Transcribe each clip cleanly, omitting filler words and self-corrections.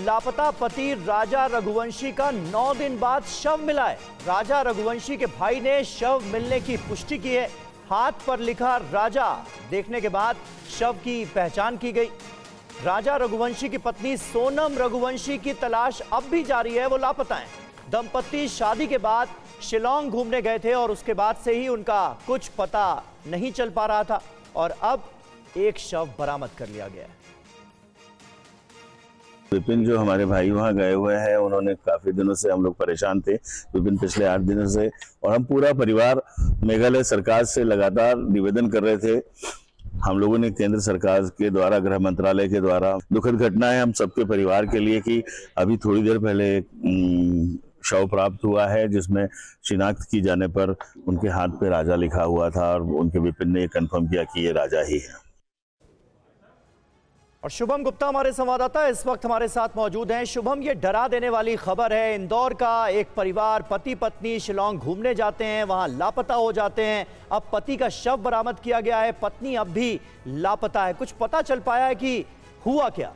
लापता पति राजा रघुवंशी का 9 दिन बाद शव मिला है। राजा रघुवंशी के भाई ने शव मिलने की पुष्टि की है। हाथ पर लिखा राजा देखने के बाद शव की पहचान की गई। राजा रघुवंशी की पत्नी सोनम रघुवंशी की तलाश अब भी जारी है, वो लापता हैं। दंपत्ति शादी के बाद शिलांग घूमने गए थे और उसके बाद से ही उनका कुछ पता नहीं चल पा रहा था और अब एक शव बरामद कर लिया गया है। विपिन जो हमारे भाई वहाँ गए हुए हैं, उन्होंने काफी दिनों से हम लोग परेशान थे। विपिन पिछले 8 दिनों से और हम पूरा परिवार मेघालय सरकार से लगातार निवेदन कर रहे थे। हम लोगों ने केंद्र सरकार के द्वारा, गृह मंत्रालय के द्वारा, दुखद घटना है हम सबके परिवार के लिए कि अभी थोड़ी देर पहले शव प्राप्त हुआ है, जिसमें शिनाख्त की जाने पर उनके हाथ पे राजा लिखा हुआ था और उनके विपिन ने ये कंफर्म किया कि ये राजा ही है। और शुभम गुप्ता हमारे संवाददाता इस वक्त हमारे साथ मौजूद हैं। शुभम, ये डरा देने वाली खबर है। इंदौर का एक परिवार पति पत्नी शिलांग घूमने जाते हैं, वहां लापता हो जाते हैं। अब पति का शव बरामद किया गया है, पत्नी अब भी लापता है। कुछ पता चल पाया है कि हुआ क्या?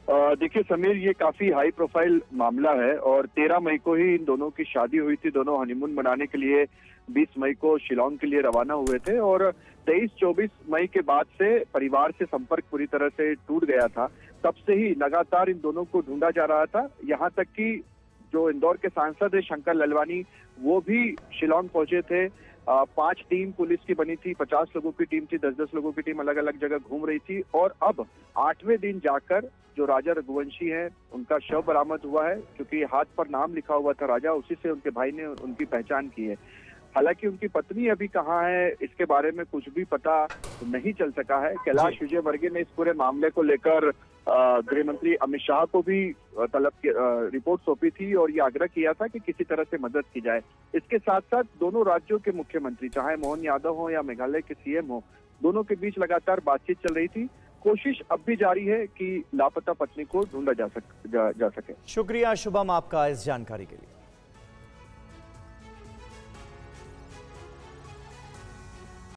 देखिए समीर, ये काफी हाई प्रोफाइल मामला है और 13 मई को ही इन दोनों की शादी हुई थी। दोनों हनीमून मनाने के लिए 20 मई को शिलांग के लिए रवाना हुए थे और 23-24 मई के बाद से परिवार से संपर्क पूरी तरह से टूट गया था। तब से ही लगातार इन दोनों को ढूंढा जा रहा था। यहाँ तक कि जो इंदौर के सांसद है शंकर ललवानी, वो भी शिलांग पहुंचे थे। 5 टीम पुलिस की बनी थी, 50 लोगों की टीम थी, 10-10 लोगों की टीम अलग अलग जगह घूम रही थी और अब 8वें दिन जाकर जो राजा रघुवंशी हैं उनका शव बरामद हुआ है। क्योंकि हाथ पर नाम लिखा हुआ था राजा, उसी से उनके भाई ने उनकी पहचान की है। हालांकि उनकी पत्नी अभी कहाँ है, इसके बारे में कुछ भी पता नहीं चल सका है। कैलाश विजयवर्गीय ने इस पूरे मामले को लेकर गृह मंत्री अमित शाह को भी तलब की रिपोर्ट सौंपी थी और ये आग्रह किया था कि किसी तरह से मदद की जाए। इसके साथ साथ दोनों राज्यों के मुख्यमंत्री, चाहे मोहन यादव हो या मेघालय के सीएम हो, दोनों के बीच लगातार बातचीत चल रही थी। कोशिश अब भी जारी है कि लापता पत्नी को ढूंढा जा सके। शुक्रिया शुभम आपका इस जानकारी के लिए।